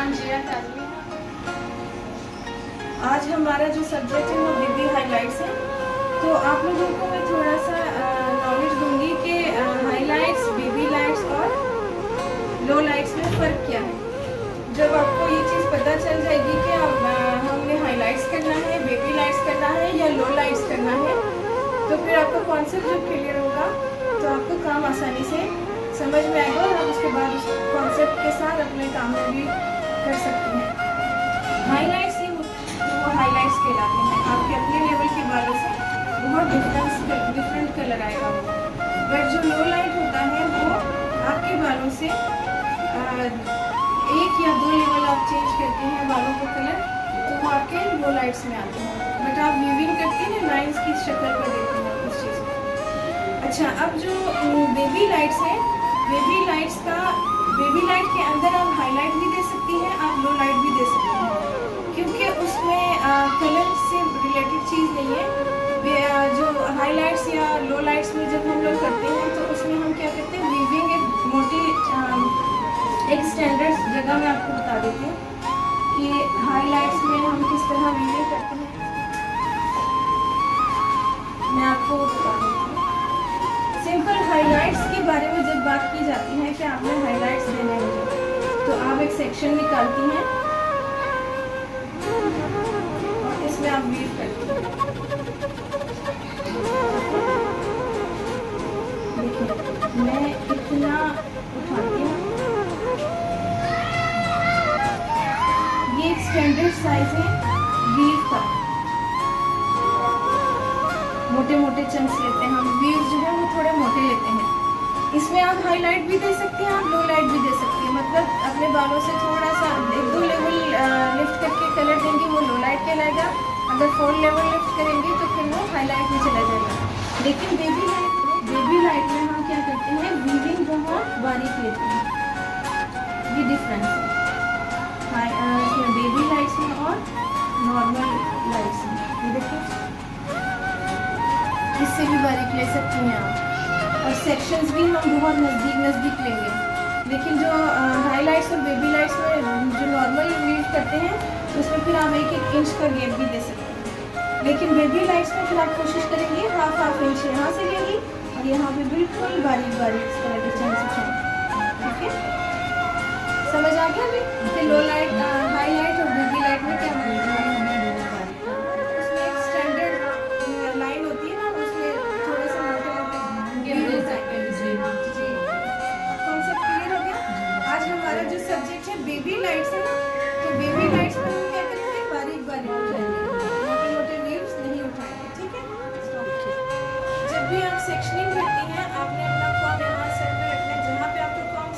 तांजिया ताजमी। आज हमारा जो सब्जेक्ट है वो बेबी हाइलाइट्स है। तो आप लोगों को मैं थोड़ा सा नॉलेज दूंगी कि हाइलाइट्स, बेबी लाइट्स और लो लाइट्स में फ़र्क क्या है। जब आपको ये चीज़ पता चल जाएगी कि हमने हाइलाइट्स करना है, बेबी लाइट्स करना है या लो लाइट्स करना है, तो फिर आपका कॉन्सेप्ट जब क्लियर होगा तो आपको काम आसानी से समझ में आएगा और आप उसके बाद उस कॉन्सेप्ट के साथ अपने काम में भी कर सकते हैं। हाइलाइट्स ही वो हाइलाइट्स कहलाते हैं। आपके अपने लेवल के बालों से बहुत डिफरेंट कलर आएगा वो। बट जो लो लाइट होता है वो आपके बालों से एक या दो लेवल आप चेंज करते हैं बालों का कलर, तो वो आपके लो लाइट्स में आते हैं। बट आप वीविंग करते हैं लाइन्स की शक्ल में देते हैं उस चीज़ को। अच्छा, अब जो बेबी लाइट्स है, बेबी लाइट के अंदर आप हाईलाइट भी दे सकती हैं, आप लो लाइट भी दे सकती हैं, क्योंकि उसमें कलर से रिलेटेड चीज़ नहीं है। जो हाईलाइट्स या लो लाइट्स में जब हम लोग करते हैं तो उसमें हम क्या करते हैं, वीविंग एक मोटी एक स्टैंडर्ड जगह में आपको बता देते हैं कि हाईलाइट्स में हम किस तरह वीविंग करते हैं। मैं आपको बता देती हूँ। सिंपल हाइलाइट्स के बारे में जब बात की जाती है कि आपने हाइलाइट्स देने हैं, तो आप एक सेक्शन निकालती हैं और इसमें आप वीव करती हैं। देखिए, मैं इतना उठाती हूँ, ये एक स्टैंडर्ड साइज है वीव का। मोटे मोटे चंक्स लेते हैं हम, वीव जो है वो थोड़े मोटे लेते हैं। इसमें आप हाईलाइट भी दे सकते हैं, आप लो लाइट भी दे सकते हैं। मतलब अपने बालों से थोड़ा सा एक दो लेवल लिफ्ट करके कलर देंगे, वो लो लाइट कहलाएगा। अगर 4 लेवल लिफ्ट करेंगे तो फिर वो हाईलाइट में चला जाएगा। लेकिन बेबी लाइट में हम क्या करते हैं, वीविंग बहुत बारीक लेते हैं। ये डिफरेंस है बेबी लाइट्स में और नॉर्मल लाइट्स में। ये देखिए, इससे भी बारीक ले सकती हैं आप, और सेक्शंस भी हम बहुत नज़दीक लेंगे। लेकिन जो हाइलाइट्स और बेबी लाइट्स में जो नॉर्मल वीव करते हैं उसमें फिर आप 1-1 इंच का गैप भी दे सकते हैं। लेकिन बेबी लाइट्स में फिर आप कोशिश करेंगे हाफ इंच यहाँ से लेंगी और यहाँ पे बिल्कुल बारीक इस तरह के चंक्स उठाएंगे। ठीक है, समझ आ गया अभी कि लो लाइट, हाईलाइट और बेबी लाइट में क्या होता है। उसमें एक स्टैंडर्ड लाइन होती है ना, उसमें थोड़े से मोटे कॉन्सेप्ट क्लियर हो गया। आज हमारा जो सब्जेक्ट है बेबी लाइट्स है, तो बेबी लाइट्स में हम क्या करेंगे, बारीक उठाएंगे, मोटे वीव्स नहीं उठाएंगे। ठीक है, जब भी आप सेक्शनिंग करती हैं आपने अपना कॉम यहाँ सर में रखना है। जहाँ पे आपका कॉम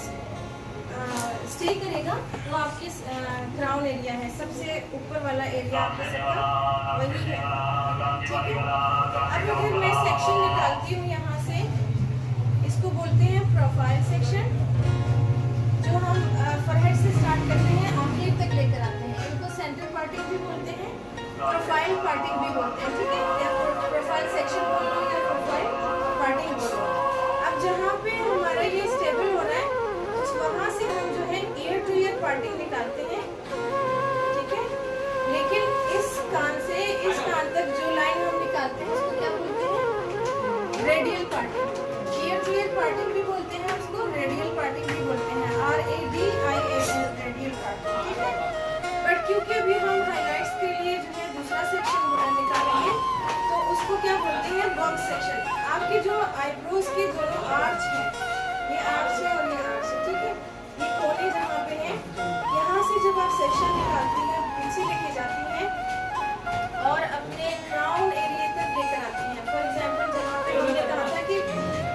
स्टे करेगा वो आपके क्राउन एरिया है, सबसे ऊपर वाला एरिया आपके सर का वही है। ठीक है, अब अगर मैं सेक्शन निकालती हूँ यहाँ से, इसको बोलते हैं प्रोफाइल सेक्शन। जो हम फरहेड से स्टार्ट करते हैं आखिर तक लेकर आते हैं, इनको सेंटर पार्टिंग भी बोलते हैं, प्रोफाइल पार्टिंग भी बोलते हैं। ठीक है, या प्रोफाइल सेक्शन बोल लो या प्रोफाइल पार्टिंग बोल लो। अब जहाँ पे हमारा ये स्टेबल हो रहा है वहाँ से हम जो है ईयर टू ईयर पार्टिंग निकालते हैं। ठीक है, लेकिन इस कान से इस कान तक जो लाइन हम निकालते हैं उसको क्या बोलते हैं, radial parting. Ear to ear parting भी बोलते हैं उसको, रेडियल पार्टिंग भी बोलते हैं, RADIAL, रेडियल पार्टिंग। ठीक है, बट क्योंकि अभी हम हाइलाइट्स के लिए जो है दूसरा सेक्शन निकालेंगे तो उसको क्या बोलते हैं, बॉक्स सेक्शन। आपके जो आईब्रोज के दोनों आर्च है, ये आर्च है और ये आर्च है। ठीक है, ये कोने जहाँ पे हैं, यहाँ से जब आप सेक्शन निकालती हैं पीछे लेके जाती हैं और अपने क्राउन एरिया तक लेकर आती हैं। फॉर एग्जांपल जहाँ पे मैंने कहा था कि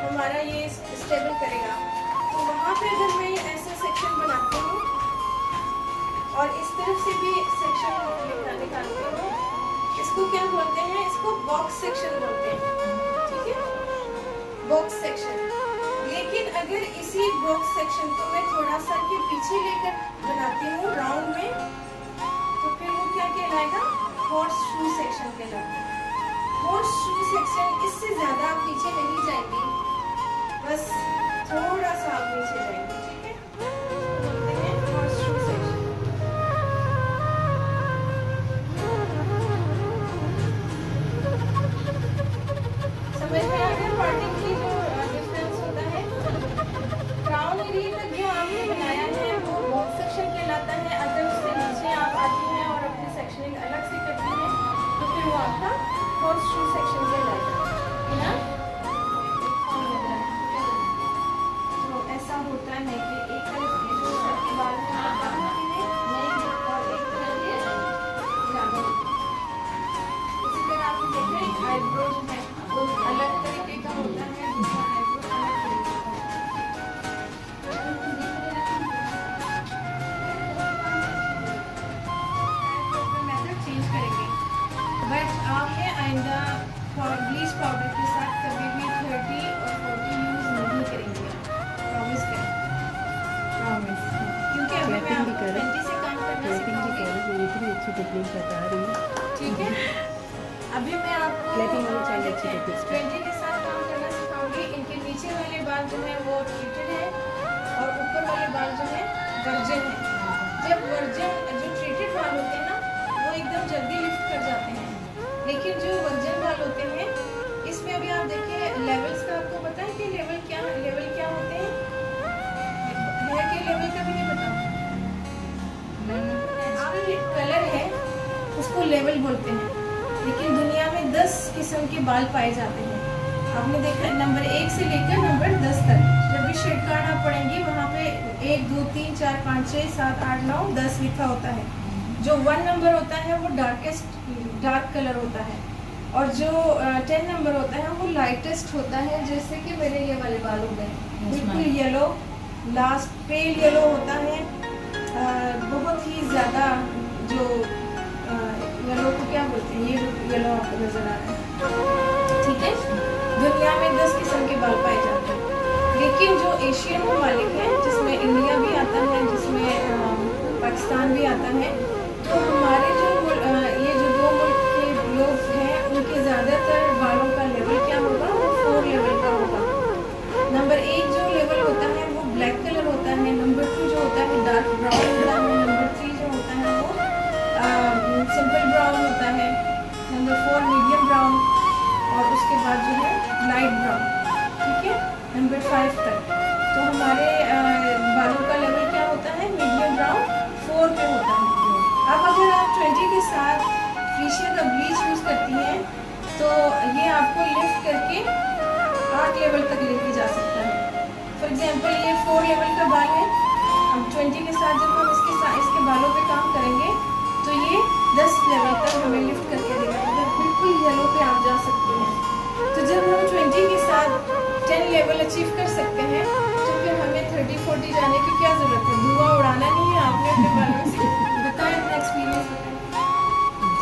हमारा ये स्टेबल करेगा, तो वहाँ पे अगर मैं ऐसा सेक्शन बनाती हूँ और इस तरफ से भी सेक्शन निकालती हूँ, इसको क्या बोलते हैं, इसको बॉक्स सेक्शन बोलते हैं। ठीक है, बॉक्स सेक्शन। लेकिन अगर इसी बॉक्स सेक्शन को मैं थोड़ा सा के पीछे लेकर बनाती हूँ राउंड में, तो फिर वो क्या कहलाएगा, हॉर्स शू सेक्शन कहलाता है। हॉर्स शू सेक्शन, इससे ज़्यादा आप पीछे नहीं जाएंगे, बस थोड़ा सा आप नीचे जाएंगे। ठीक है, बोलते हैं हॉर्स शू सेक्शन। 3 तक जो आपने बनाया है वो बॉक्स सेक्शन कहलाता है। अगर उससे नीचे आप आती हैं और अपनी सेक्शनिंग अलग से करती हैं तो फिर वो आपका हॉर्स शू सेक्शन कहलाएगा ना। तो ऐसा होता है कि एक तरफ के जो सर के बाल हैं और एक तरफ ये ज़्यादा। इसी तरह आपने देखा एक आईब्रो जो है वो अलग तरीके का होता है, दूसरा आईब्रो अलग तरीके का होता है। मेथड चेंज करेंगे बट आपने आइंदा ब्लीच पाउडर के साथ कभी भी 30 और 40 यूज़ नहीं करेंगे। प्रॉमिस करें, प्रॉमिस। क्योंकि अभी मैं आपको 20 से काम करना सिखाऊंगी। इतनी अच्छी टेक्निक बता रही है, ठीक है। अभी मैं आपको 20 के साथ काम करना सिखाऊंगी। इनके नीचे वाले बाल जो है वो ट्रीटेड है और ऊपर वाले बाल जो है वर्जन है। जब वर्जन जो ट्रीटेड बाल होते हैं ना वो एकदम जल्दी लिफ्ट कर जाते हैं, लेकिन जो वर्जन बाल होते हैं इसमें अभी आप देखिए लेवल्स का आपको पता है कि लेवल क्या होते हैं। हेयर के लेवल का भी नहीं पता। नेचुरल कलर है उसको लेवल बोलते हैं, लेकिन दुनिया में 10 किस्म के बाल पाए जाते हैं। आपने देखा नंबर 1 से लेकर नंबर 10 तक। जब भी शेड कार्ड आप पढ़ेंगे वहाँ पे 1 2 3 4 5 6 7 8 9 10 लिखा होता है। जो 1 नंबर होता है वो डार्क कलर होता है और जो 10 नंबर होता है वो लाइटेस्ट होता है। जैसे कि मेरे ये वाले बाल हो गए बिल्कुल येलो, लास्ट पेल येलो होता है। बहुत ही ज़्यादा जो येलो को क्या बोलते हैं, ये येलो आपको नजर आ रहा है, ठीक है। दुनिया में 10 किस्म के बाल पाए जाते हैं, लेकिन जो एशियन ममालिक हैं जिसमें इंडिया भी आता है, जिसमें पाकिस्तान भी आता है, तो हमारे जो ये जो 2 मुल्क के लोग हैं उनके ज़्यादातर बालों का लेवल क्या होगा, वो 4 लेवल का होगा। नंबर 1 जो लेवल होता है वो ब्लैक कलर होता है। नंबर 2 जो होता है डार्क ब्राउन होता है। नंबर 3 जो होता है वो सिंपल ब्राउन होता है। नंबर 4 मीडियम ब्राउन और उसके बाद जो है लाइट ब्राउन, ठीक है, नंबर 5 तक। तो हमारे बालों का लेवल क्या होता है, मीडियम ब्राउन 4 पे होता है। अब अगर आप 20 के साथ फेशियल का ब्लीच यूज़ करती हैं तो ये आपको लिफ्ट करके 8 लेवल तक लेके जा सकता है। फॉर एग्जांपल ये 4 लेवल का बाल है। अब 20 के साथ जब हम इसके बालों पे काम करेंगे तो ये 10 लेवल तक हमें लिफ्ट करके देगा, मतलब बिल्कुल येलो पे आप जा सकते हैं। तो जब हम 20 के साथ 10 लेवल अचीव कर सकते हैं तो फिर हमें 30-40 जाने की क्या ज़रूरत है। धुआं उड़ाना नहीं है आपने अपने बालों से। बताएं अपना एक्सपीरियंस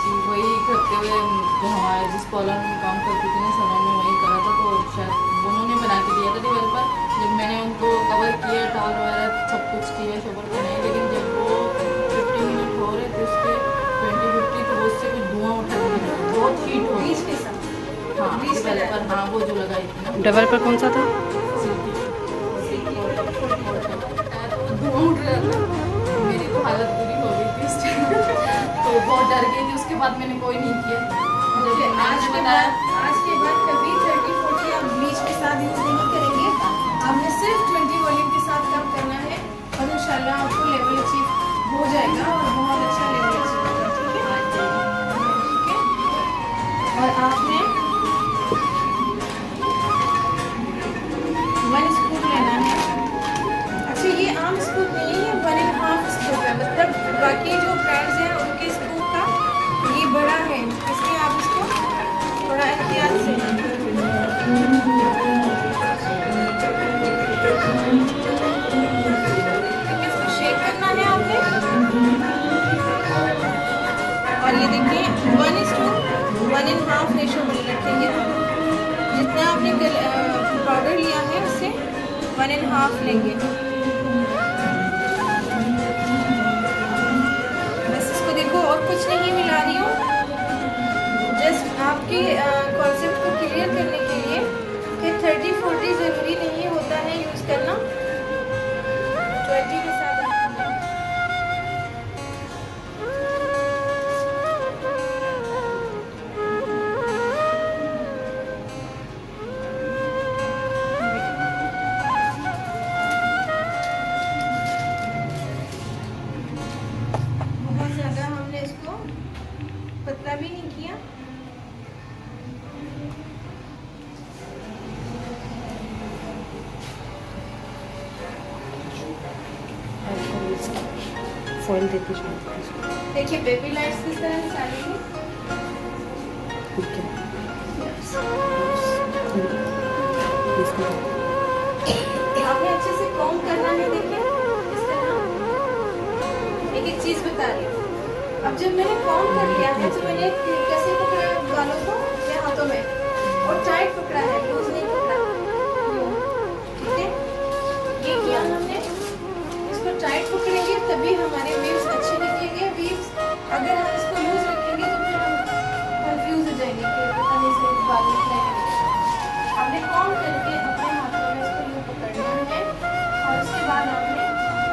जी। वही करते हुए जो हमारे जिस कॉलर में काम करती थी ना समय में वही करा था, तो शायद उन्होंने बना के दिया था डेवलपर। जब मैंने उनको कवर किया, टॉल वगैरह सब कुछ किया, शोवर बनाए, लेकिन जब वो 50 मिनट हो रहे थे उसके 20-50 तो उससे कुछ धुआं उठा नहीं, बहुत हीट हो रही के साथ। हाँ डेवलपर, हाँ वो जो लगाई थी ना। डेवलपर कौन सा था? धुआं उठ रहा था, मेरी तो हालत बुरी हो गई थी इस टाइम। तो बहुत डर गई थी, उसके बाद मैंने कोई नहीं किया। आज के बाद कभी 30-40 आप ब्लीच के साथ यूज़ नहीं करेंगे। आपने सिर्फ 20 वॉल्यूम के साथ काम करना है और इंशाल्लाह आपको लेवल अचीव हो जाएगा और बहुत अच्छा लेवल अचीव होगा, ठीक है, ठीक है। और आपने 1 स्कूप लेना है। अच्छा ये आम स्कूप नहीं है, 1.5 स्कूप है, मतलब बाकी जो ब्रांड्स हैं उनके स्कूप का ये बड़ा है, इसलिए आप इसको थोड़ा एहतियात से इसको शेक करना है आपने। और ये देखिए 1:1.5 रेशो में रखेंगे हम। जितना आपने पाउडर लिया है उससे 1.5 लेंगे। बस इसको देखो और कुछ नहीं मिला रही हूँ, जस्ट आपके कॉन्सेप्ट को क्लियर करने के लिए कि 30-40 ज़रूरी नहीं होता है यूज़ करना। 20 के साथ फॉइल देती जाऊँ। देखिए बेबी लाइट्स किस तरह से डालेंगे। ठीक है, आपने अच्छे से कॉम करना है। देखिए इस तरह एक एक चीज बता रही हूँ। अब जब मैंने कॉम कर लिया है तो मैंने कैसे पकड़ा बालों को, या हाथों में, और टाइट पकड़ा है, लूज नहीं पकड़ा। ठीक है, ये किया हमने। इसको टाइट पकड़ेंगे तभी हमारे वेव्स अच्छे निकलेंगे। वेव्स अगर हम इसको लूज रखेंगे तो फिर हम कंफ्यूज हो जाएंगे कि पता नहीं इसमें बाल निकले हैं। आपने कॉम करके अपने हाथों में इसको यूं पकड़ना है, और उसके बाद आपने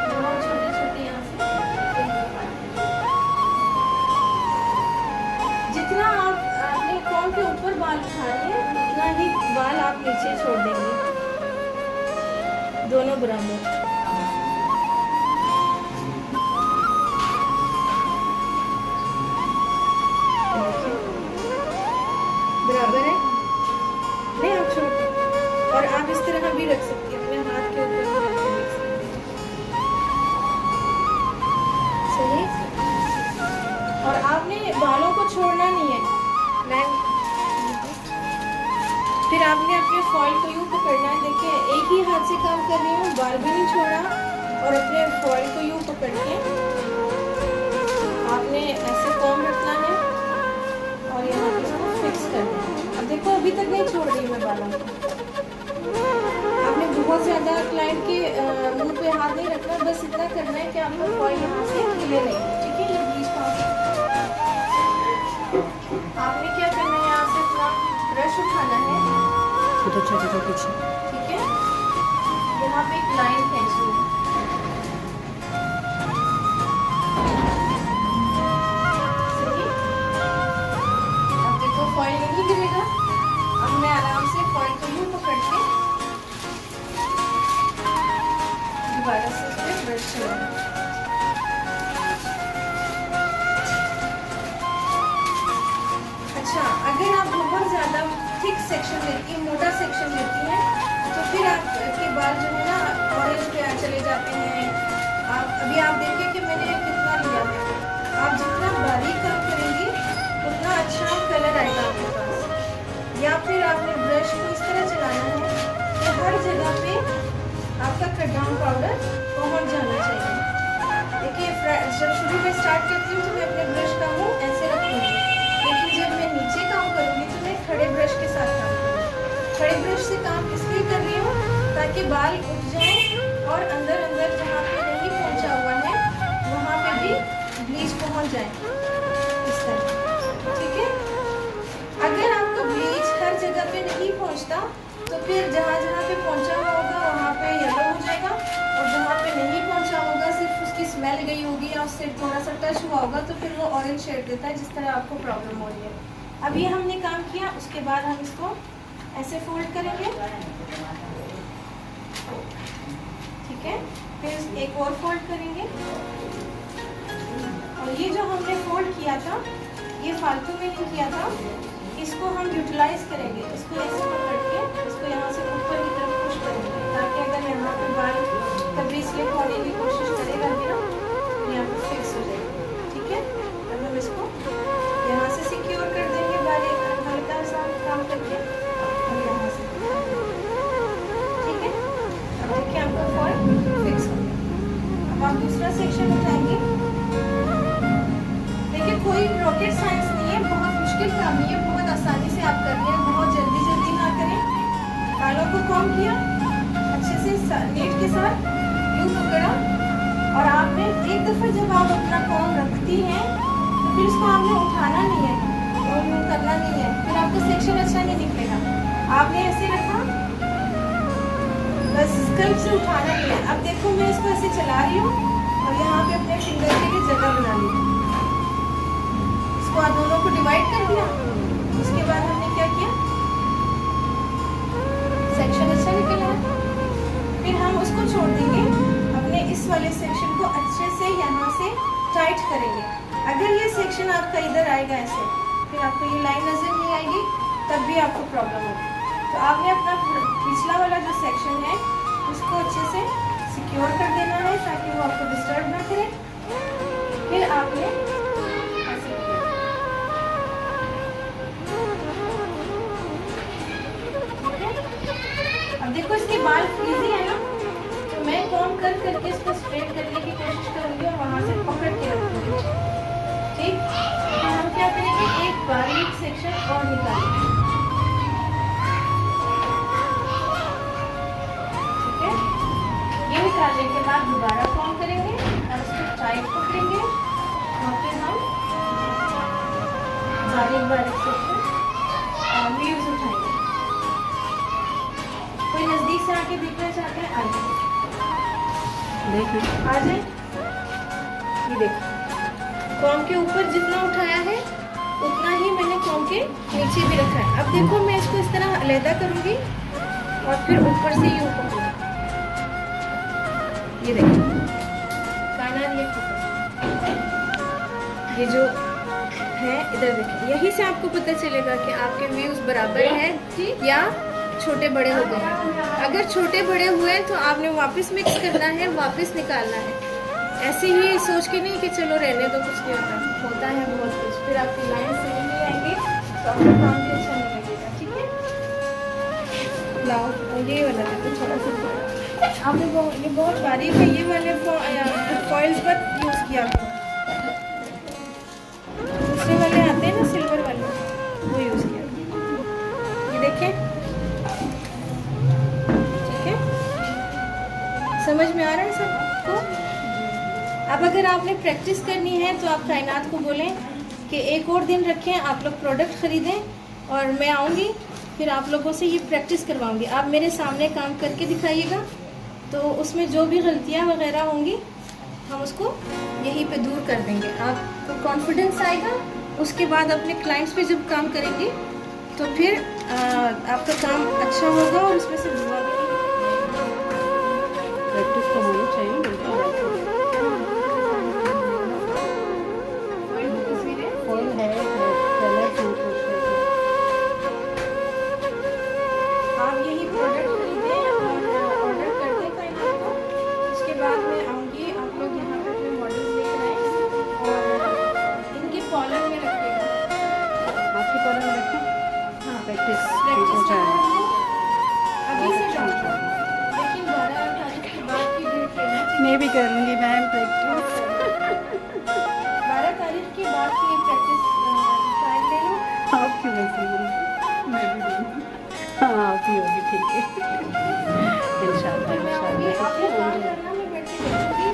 बहुत छोटे छोटे यहाँ से जितना आपने कॉम के ऊपर बाल उठाए उतना ही बाल आप नीचे छोड़ देंगे, दोनों बराबर। बराबर है, नहीं आप छोड़ दें। और आप इस तरह भी रख सकती हैं, अपने हाथ के ऊपर भी रख के देख सकती हैं। सही। और आपने बालों को छोड़ना नहीं है। फिर आपने अपने फॉइल को यूं पकड़ना है। देखिए एक ही हाथ से काम कर रही हूँ, बाल भी नहीं छोड़ा, और अपने फॉइल को यूं पकड़ के आपने ऐसे कॉम रखना है और यहाँ पे इसको फिक्स करना है। अब देखो अभी तक नहीं छोड़ रही मैं बालों को। आपने बहुत ज़्यादा क्लाइंट के मुंह पे हाथ नहीं रखना, बस इतना करना है कि आपका फॉइल यहाँ से हिले नहीं। ठीक है, ये बीच पास आपने क्या करना है, यहाँ से अपना ब्रश उठाना है। उधर चलो पीछे। ठीक है, यहाँ पे एक लाइन खींचनी है। सही। अब देखो फॉइल नहीं गिरेगा। अब मैं आराम से फॉइल को यूं पकड़ के दोबारा से इस पे ब्रश चलाऊंगा। अच्छा, अगर आप बहुत ज़्यादा थिक सेक्शन लेती हैं, मोटा सेक्शन लेती हैं, तो फिर आपके बाल जो है ना ऑरेंज पे चले जाते हैं। आप देखिए कि मैंने कितना लिया है। आप जितना बारीक काम करेंगी उतना अच्छा कलर आएगा आपके पास। या फिर आपने ब्रश को इस तरह चलाना है कि हर जगह पे आपका कट डाउन पाउडर पहुँच जाना चाहिए। देखिए जब शुरू में स्टार्ट करती हूँ तो मैं अपने ब्रश का मुँह ऐसे रखूँगी, लेकिन जब मैं नीचे काम करूँगी तो मैं खड़े ब्रश के साथ काम करूँगी। खड़े ब्रश से काम इसलिए कर रही हूँ ताकि बाल उठ जाएं और अंदर अंदर जहाँ पे नहीं पहुँचा हुआ है वहाँ पे भी ब्लीच पहुँच जाए इस तरह। ठीक है, अगर आपका ब्लीच हर जगह पे नहीं पहुँचता तो फिर जहाँ जहाँ पे पहुँचा हुआ होगा वहाँ पे येलो हो जाएगा, और जहाँ पे नहीं पहुँचा होगा सिर्फ उसकी स्मेल गई होगी या उससे थोड़ा सा टच हुआ होगा तो फिर वो ऑरेंज शेड देता है, जिस तरह आपको प्रॉब्लम हो रही है। अब ये हमने काम किया, उसके बाद हम इसको ऐसे फोल्ड करेंगे। ठीक है, फिर एक और फोल्ड करेंगे। और ये जो हमने फोल्ड किया था ये फालतू में नहीं किया था, इसको हम यूटिलाइज करेंगे। इसको ऐसे पकड़ के इसको यहाँ से ऊपर की तरफ पुश करेंगे ताकि अगर यहाँ पे बाल कभी स्लिप होने की कोशिश करेगा भी ना यहाँ पे फिक्स हो जाएगा। ठीक है, अब हम इसको यहाँ से सिक्योर कर देंगे बाल हल्का सा काम करके, और यहाँ से। ठीक है, अब देखिए आपका फॉल फिक्स हो गया। अब आप दूसरा सेक्शन उठाएंगे। देखिए कोई रॉकेट साइंस नहीं है, बहुत मुश्किल काम नहीं है, बहुत आसानी से आप कर रहे हैं। बहुत जल्दी जल्दी ना करें। बालों को कॉम किया अच्छे से नेट के साथ यूं पकड़ा, और आपने एक दफ़ा जब आप अपना कॉम रखती हैं तो फिर इसको आपने उठाना नहीं है और यूं करना नहीं है, फिर आपका सेक्शन अच्छा नहीं निकलेगा। आपने ऐसे रखा, बस स्कल्प से उठाना नहीं है। अब देखो मैं इसको ऐसे चला रही हूँ और यहाँ पे अपने फिंगर के लिए जगह बना ली। इसको दोनों को डिवाइड कर दिया। उसके बाद हमने क्या किया, सेक्शन अच्छा निकल आया। फिर हम उसको छोड़ देंगे, अपने इस वाले सेक्शन को अच्छे से यहाँ से टाइट करेंगे। अगर ये सेक्शन आपका इधर आएगा ऐसे, फिर आपको ये लाइन नजर नहीं आएगी, तब भी आपको प्रॉब्लम होगी। तो आपने अपना पिछला वाला जो सेक्शन है उसको अच्छे से सिक्योर कर देना है ताकि वो आपको डिस्टर्ब ना देख रहे हैं। फिर आपने ऐसे किया। ठीक है? अब देखो इसके बाल फ्रीजी है ना, तो मैं कॉम कर करके इसको स्ट्रेट करने की कोशिश करूंगी और वहां से पकड़ के रखूंगी। ठीक, तो हम क्या करेंगे, एक बारीक सेक्शन और निकालेंगे। ठीक है, ये निकालने के बाद दोबारा कॉम करेंगे और इसको टाइट पकड़ेंगे और फिर हम बारीक बारीक सेक्शन लीव्स उठाएंगे। कोई नजदीक से आके देखना चाहते हैं, आइए देख आ जाए। ये देखो, कॉम के ऊपर जितना उठाया है उतना ही मैंने कॉम के नीचे भी रखा है। अब देखो मैं इसको इस तरह अलहदा करूंगी और फिर ऊपर से यूं पकड़ूंगी। ये देखो, कायनात ये फोकस, ये जो है इधर देखिए, यही से आपको पता चलेगा कि आपके व्यूज बराबर हैं या छोटे बड़े हो गए हैं। अगर छोटे बड़े हुए हैं तो आपने वापस मिक्स करना है, वापस निकालना है। ऐसे ही सोच के नहीं कि चलो रहने दो, कुछ नहीं होता है बहुत कुछ। फिर आपकी लाइन सही नहीं आएंगे तो आपका काम भी अच्छा नहीं लगेगा। ठीक है, लाओ ये वाला देखो, थोड़ा सा आपने ये बहुत बारीक है, ये वाले फॉइल्स पर यूज़ किया करो। दूसरे वाले आते हैं ना सिल्वर वाले, वो यूज़ किया करो। ये देखें, समझ में आ रहा है सबको? अब अगर आपने प्रैक्टिस करनी है तो आप कायनात को बोलें कि एक और दिन रखें, आप लोग प्रोडक्ट ख़रीदें और मैं आऊँगी, फिर आप लोगों से ये प्रैक्टिस करवाऊँगी। आप मेरे सामने काम करके दिखाइएगा, तो उसमें जो भी गलतियाँ वगैरह होंगी हम उसको यहीं पे दूर कर देंगे। आपको कॉन्फिडेंस आएगा, उसके बाद अपने क्लाइंट्स पे जब काम करेंगे तो फिर आपका काम अच्छा होगा और उसमें से बुरा भी नहीं। प्रैक्टिस तो होनी चाहिए, फॉइल है, कलर आप यही प्रोडक्ट खरीदें और ऑर्डर कर दें कायनात को। उसके बाद मैं आऊँगी, आप लोग यहाँ पे अपने मॉडल्स लेकर आए और इनके कॉलर में रखिएगा। आपके कॉलर में रखें। हाँ, प्रैक्टिस हो प्रैक्टिस जाए। अभी से डालना, लेकिन 12 तारीख के बाद की डेट लेना। मैं भी करूँगी मैम प्रैक्टिस। 12 तारीख के बाद की प्रैक्टिस टाइम ले लो। आप क्यों वैसे बोल, मैं भी दूँगी। हाँ आप ही होगी, ठीक है इंशाल्लाह फिर मैं आऊँगी, आप लोग काम इंशाल्लाह। करना, मैं बैठ के देखूँगी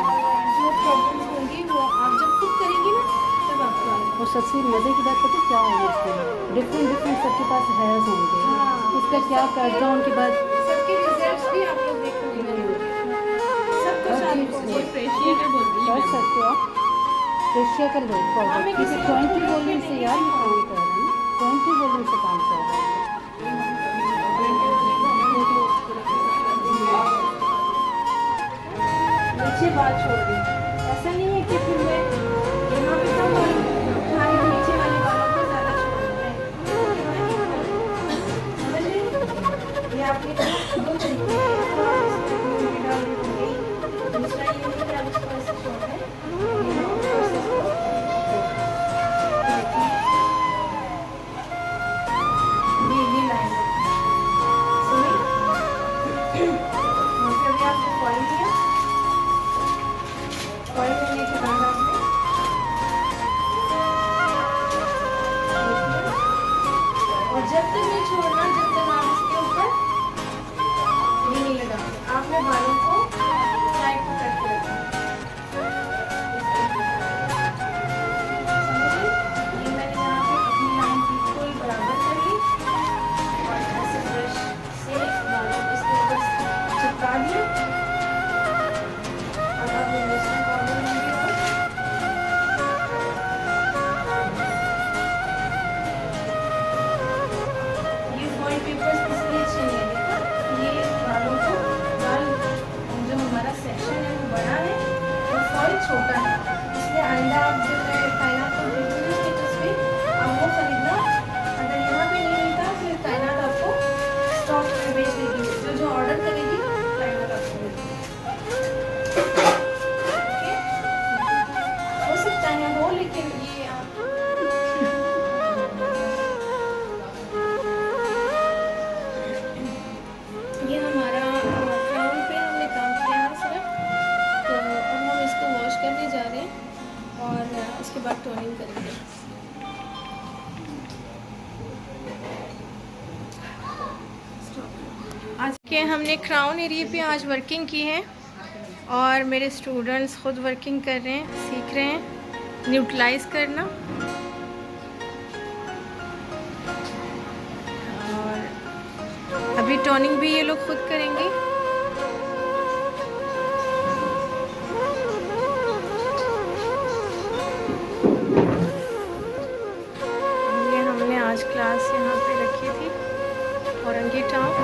और जो प्रॉब्लम्स होंगी वो आप जब खुद करेंगी ना तब आपको आएगा। और सबसे मज़े की बात पता क्या होगी, इसमें डिफरेंट डिफरेंट सबके पास हेयर्स होंगे। हाँ, इसका क्या बैकग्राउंड के बाद सबके रिजल्ट्स भी आप लोग देखोगे मेरे, सब कुछ आपको फेशियल बोलती कर सकते हो आप। फेशियल कर लो हमें फॉरवर्ड, किसी 20 वॉल्यूम से यार ये काम कर रहे हैं, 20 वॉल्यूम से काम कर रहे हैं। नीचे बाल छोड़ दी, ऐसा नहीं है कि फिर मैं यहाँ पे कम बाल उठाने नीचे वाले बालों को ज़्यादा छोड़ दूँ। समझ रहे? ये आपके दो तरीके हैं, दूसरा ये है कि आप इसको ऐसे छोड़ दें, और इसको ये लाइन सुनी। और फिर भी आपको कॉइन दिया, हमने क्राउन एरिया पे आज वर्किंग की है और मेरे स्टूडेंट्स खुद वर्किंग कर रहे हैं, सीख रहे हैं न्यूट्रलाइज करना। और अभी टोनिंग भी ये लोग खुद करेंगे। ये हमने आज क्लास यहाँ पे रखी थी औरंगी टाउन।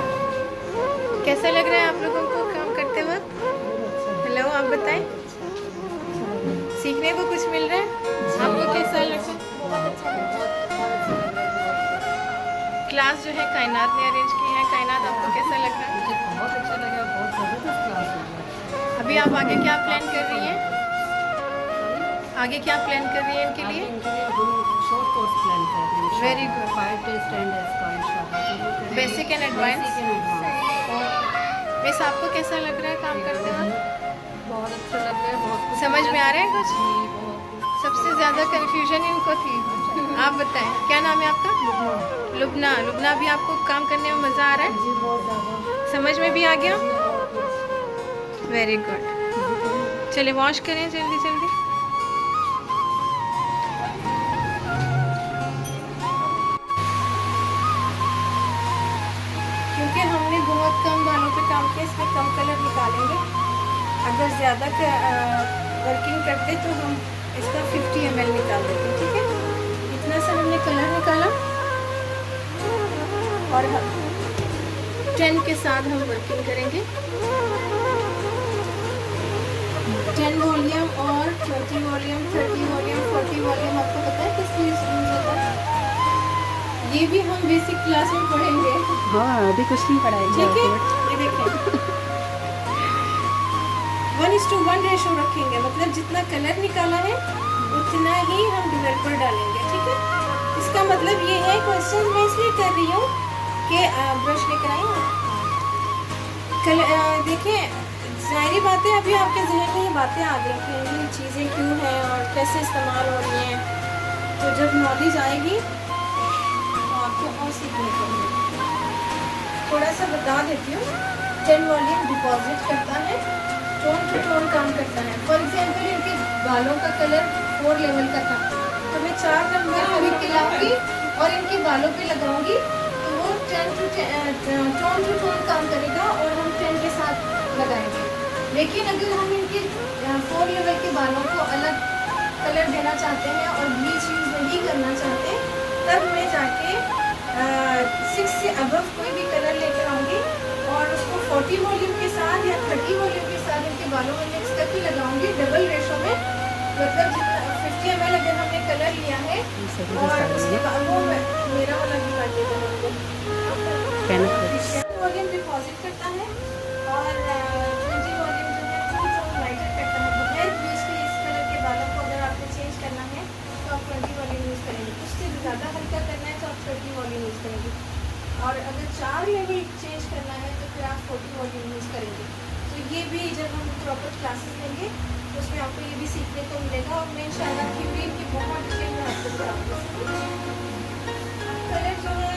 कैसा लग रहा है आप लोगों को काम करते वक्त? हेलो, आप बताएं, सीखने को कुछ मिल रहा है? आपको कैसा लग रहा है? क्लास जो है कायनात ने अरेंज की है। कायनात, आपको कैसा लग रहा है? मुझे बहुत अच्छा लगा, बहुत ज़बरदस्त क्लास हो गया। अभी आप आगे क्या प्लान कर रही हैं? आगे क्या प्लान कर रही हैं इनके लिए? हम शॉर्ट कोर्स प्लान कर रहे हैं। Very good. 5 days 10 days का इंशाल्लाह। Basic and advanced? मिस, आपको कैसा लग रहा है काम करते वक्त? बहुत अच्छा लग रहा है, बहुत कुछ समझ में आ रहा है कुछ? जी, बहुत सबसे ज़्यादा कंफ्यूजन इनको थी। आप बताएं, क्या नाम है आपका? कुछ। लुबना। लुबना, भी आपको काम करने में मज़ा आ रहा है? जी, बहुत ज़्यादा। समझ में भी आ गया? बहुत कुछ। Very good. चले वॉश करें जल्दी जल्दी। क्योंकि हमने बहुत कम बालों पे काम किया, इसमें कम कलर निकालेंगे। अगर ज़्यादा वर्किंग करते तो हम इसका 50 ml निकाल देते, ठीक है? इतना सा हमने कलर निकाला और 10 के साथ हम वर्किंग करेंगे। 10 वॉल्यूम और 20 वॉल्यूम, 30 वॉल्यूम, 40 वॉल्यूम। आपको पता है किस लिए यूज़ होता है? ये भी हम बेसिक क्लास में पढ़ेंगे, हाँ, अभी कुछ नहीं पढ़ाएंगे। ठीक है? ये देखें, 1:1 रेशो रखेंगे, मतलब जितना कलर निकाला है उतना ही हम डिवेलपर डालेंगे, ठीक है? इसका मतलब ये है, क्वेश्चन मैं इसलिए कर रही हूँ कि ब्रश लेकर आए देखें, सारी बातें अभी आपके जहन में ये बातें आ गई कि ये चीज़ें क्यों हैं और कैसे इस्तेमाल हो रही हैं। तो जब नॉलेज आएगी तो आपको और सीखने को मिलेगा। थोड़ा सा बता देती हूँ। 10 वॉल्यूम डिपॉजिट करता है, टोन टू टोन काम करता है। फॉर एग्जांपल, इनके बालों का कलर 4 लेवल का था, तो मैं 4 नंबर खरीद के लाऊंगी और इनके बालों पे लगाऊंगी, तो वो 10 टू टोन टू टोन काम करेगा और हम 10 के साथ लगाएंगे। लेकिन अगर हम इनके 4 लेवल के बालों को अलग कलर देना चाहते हैं और ब्लीच यूज़ नहीं करना चाहते, तब मैं जाके 6 से अबव कोई भी कलर लेकर आऊँगी और उसको 40 वॉल्यूम के साथ या 30 वॉल्यूम के साथ इनके बालों में मिक्स करके लगाऊंगी, डबल रेशो में। मतलब जितना 50 ml अगर हमने कलर लिया है और उसके बाद वो मेरा वाला भी काटेगा वॉल्यूम डिपॉजिट करता है और 20 वॉल्यूम जो है टू टोन लाइटर करता है। बगैर ब्लीच के इस कलर के बालों को अगर आपको चेंज करना है तो आप 20 वॉल्यूम यूज़ करेंगे। उससे ज़्यादा हल्का करना है तो आप 30 वॉल्यूम यूज़ करेंगे। और अगर 4 लेवल चेंज करना है तो फिर आप 40 वॉल्यूम यूज़ करेंगे। तो ये भी जब हम प्रॉपर क्लासेस लेंगे तो उसमें आपको ये भी सीखने को मिलेगा और मैं इंशाल्लाह थ्योरी की बहुत डिटेल में आपको बताऊँगी। कलर जो है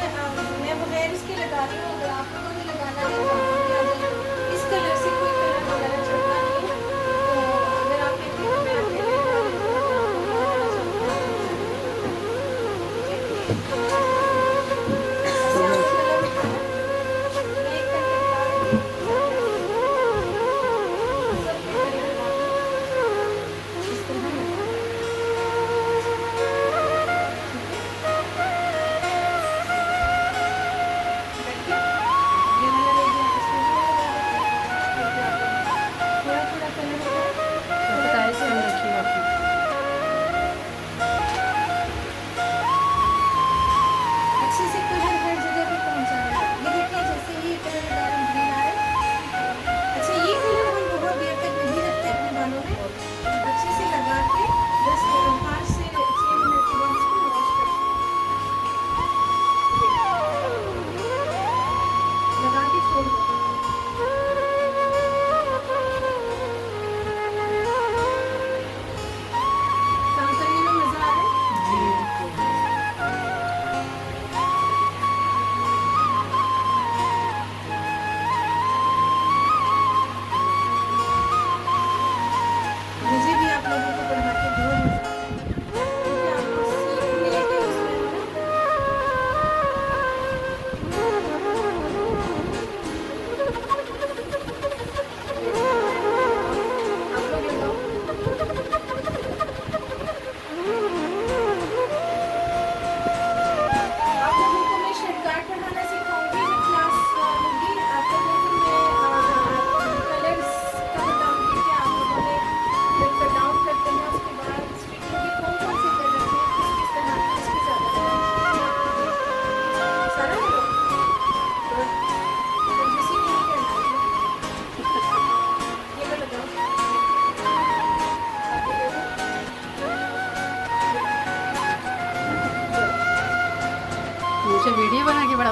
मैं बगैर इसके लगा रही हूँ, अगर आप लोगों ने लगाना है तो आप भी आ जाइए। इस कलर से कोई कलर वगैरह चढ़ता नहीं है, तो अगर आप कहते हैं मैं अकेले लगा रही हूँ तो आपको लगाना चाहता हूँ, ठीक है? ऐसे आपको कलर दिखाना है। मैं एक करके दिखा रही हूँ। सब पे कलर लगा के इस तरह लगाना है। ये वाला हो गया, इसको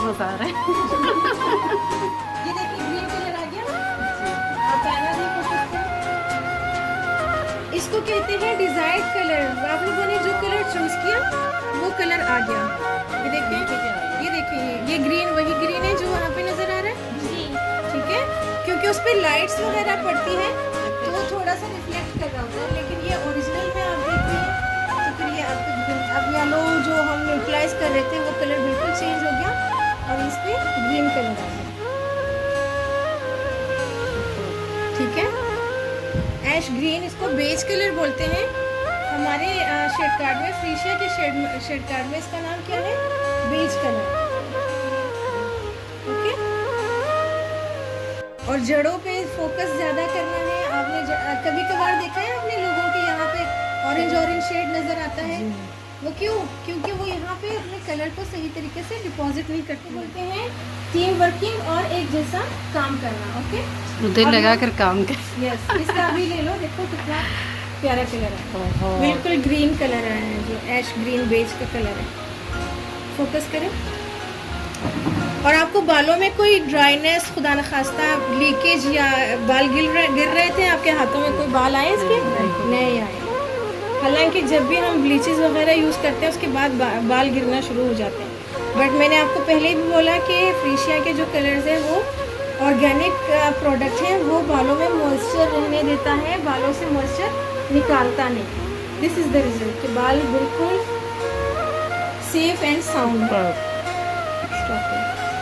मजा आ रहा है। ये देखिए ग्रीन कलर आ गया। आप पैना देखो किसका। इसको कहते हैं डिजायर्ड कलर। आप लोगों ने जो कलर चूज किया वो कलर आ गया। ये देखिए, ये देखिए, ये ग्रीन वही ग्रीन है जो वहाँ पे नजर आ रहा है जी। ठीक है, क्योंकि उस पर लाइट्स वगैरह पड़ती है तो वो थोड़ा सा रिफ्लेक्ट कर रहा होता है, लेकिन ये ओरिजिनल में आप देख रहे हैं तो फिर ये आपको अब येलो जो हम यूटिलाइज कर रहे थे वो कलर बिल्कुल चेंज हो गया और इस पे ग्रीन कलर आ गया। ठीक है, ऐश ग्रीन, इसको बेज कलर बोलते हैं। हमारे शेड कार्ड में, फ्रीशिया के शेड कार्ड में इसका नाम क्या है? Beige colour. ओके, और जड़ों पे फोकस ज़्यादा करना है। आपने कभी कभार देखा है आपने लोगों के यहाँ पे ऑरेंज शेड नज़र आता है, वो क्यों? क्योंकि वो यहाँ पे अपने कलर को सही तरीके से डिपॉजिट नहीं करते। बोलते हैं टीम वर्किंग और एक जैसा काम करना। ओके, दिल लगा कर काम कर। यस, इसका भी ले लो, देखो कितना प्यारा कलर है। बिल्कुल ग्रीन कलर है, जो ऐश ग्रीन बेज का कलर है। फोकस करें। और आपको बालों में कोई ड्राइनेस, खुदा न खास्ता लीकेज या बाल गिर रहे थे आपके हाथों में, कोई बाल आए इसके? नहीं आए। हालांकि जब भी हम ब्लीचेस वगैरह यूज़ करते हैं उसके बाद बाल गिरना शुरू हो जाते हैं, बट मैंने आपको पहले भी बोला कि फ्रीशिया के जो कलर्स हैं वो ऑर्गेनिक प्रोडक्ट हैं, वो बालों में मॉइस्चर रहने देता है, बालों से मॉइस्चर निकालता नहीं। दिस इज़ द रिजल्ट कि बाल बिल्कुल सेफ एंड साउंड है।